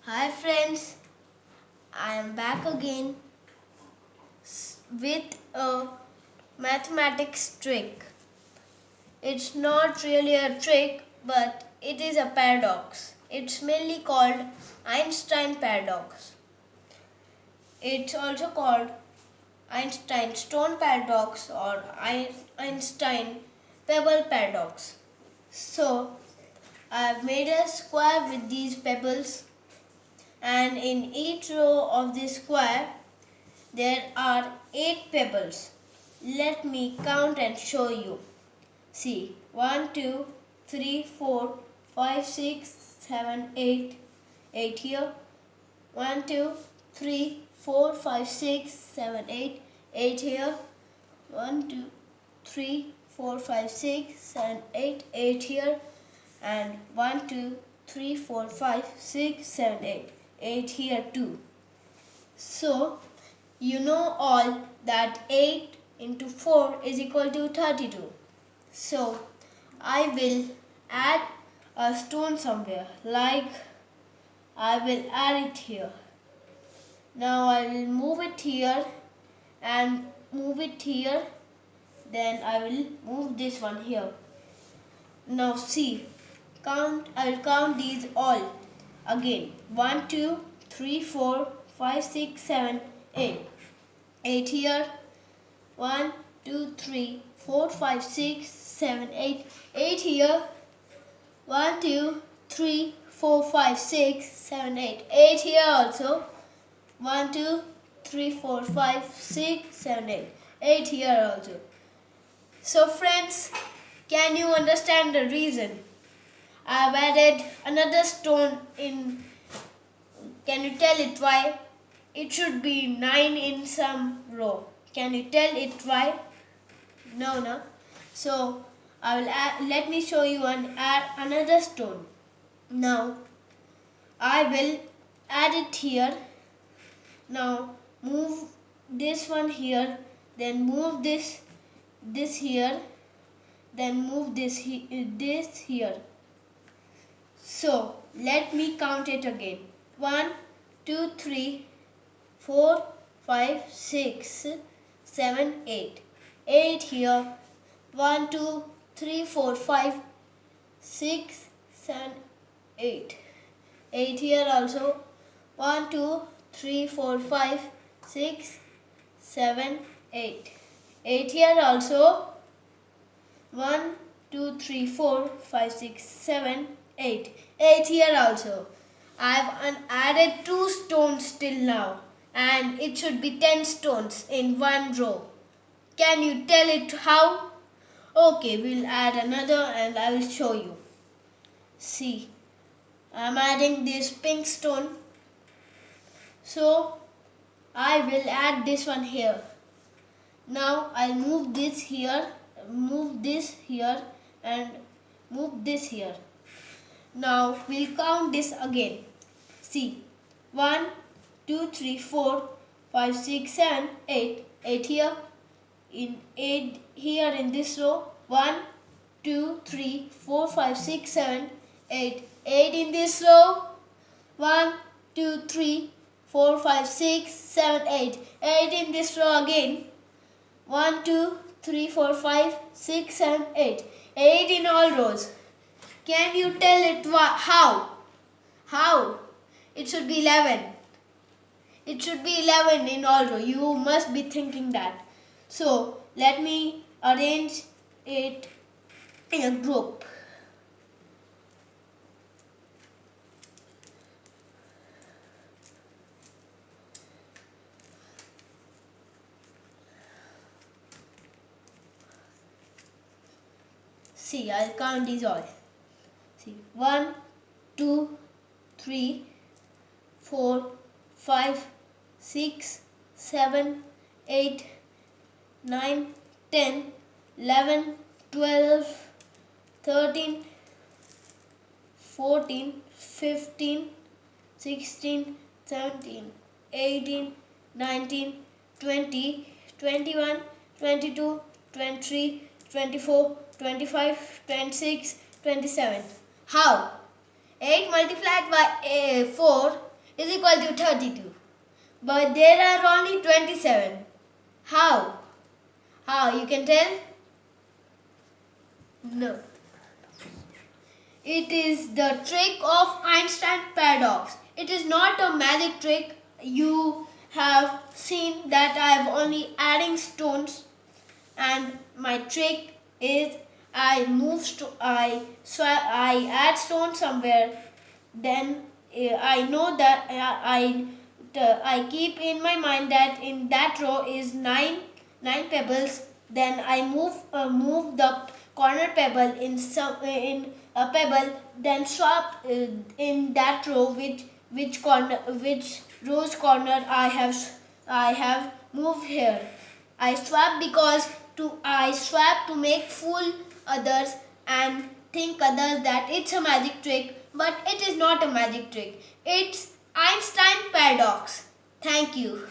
Hi friends, I am back again with a mathematics trick. It's not really a trick, but it is a paradox. It's mainly called Einstein paradox. It's also called Einstein stone paradox or Einstein pebble paradox. So, I've made a square with these pebbles, and in each row of this square there are 8 pebbles. Let me count and show you. See, 1, 2, 3, 4, 5, 6, 7, 8. 8 here. 1, 2, 3, 4, 5, 6, 7, 8. 8 here. 1, 2, 3, 4, 5, 6, 7, 8. 8 here. And 1, 2, 3, 4, 5, 6, 7, 8. 8 here too. So, you know all that 8 into 4 is equal to 32. So, I will add a stone somewhere, like I will add it here. Now I will move it here and move it here. Then I will move this one here. Now see, I will count these all again. 1, 2, 3, 4, 5, 6, 7, 8. 8 here. 1, 2, 3, 4, 5, 6, 7, 8. 8 here. 1, 2, 3, 4, 5, 6, 7, 8. 8 here also. 1, 2, 3, 4, 5, 6, 7, 8. 8 here also. So friends, can you understand the reason? I have added another stone in. Can you tell it why? It should be 9 in some row. Can you tell it why? No. So I will let me show you add another stone. Now I will add it here. Now move this one here. Then move this here. Then move this here. So let me count it again. 1, 2, 3, 4, 5, 6, 7, 8. 8 here. 1, 2, 3, 4, 5, 6, 7, 8. 8 here also. 1, 2, 3, 4, 5, 6, 7, 8. 8 here also. 1, 2, 3, 4, 5, 6, 7, 8. 8 here also. I have added 2 stones till now, and it should be 10 stones in one row. Can you tell it how? Okay, we'll add another and I will show you. See, I'm adding this pink stone. So, I will add this one here. Now, I'll move this here, move this here and move this here. Now, we'll count this again. See, 1, 2, 3, 4, 5, 6, 7, 8. 8 here. In 8 here in this row. 1, 2, 3, 4, 5, 6, 7, 8. 8 in this row. 1, 2, 3, 4, 5, 6, 7, 8. 8 in this row again. 1, 2, 3, 4, 5, 6, 7, 8. 8 in all rows. Can you tell it how? How? It should be 11. It should be 11 in all rows. You must be thinking that. So, let me arrange it in a group. See, I'll count these all. See, 1, 2, 3, 4, 5, 6, 7, 8, 9, 10, 11, 12, 13, 14, 15, 16, 17, 18, 19, 20, 21, 22, 23, 24, 25, 26, 27. How? 8 multiplied by 4 is equal to 32. But there are only 27. How? How? You can tell? No. It is the trick of Einstein paradox. It is not a magic trick. You have seen that I am only adding stones, and my trick is I add stone somewhere. Then I know that I keep in my mind that in that row is nine pebbles. Then I move the corner pebble in a pebble. Then swap in that row which row's corner I have moved here. I swap to make fool others and think others that it's a magic trick, but it is not a magic trick. It's Einstein paradox. Thank you.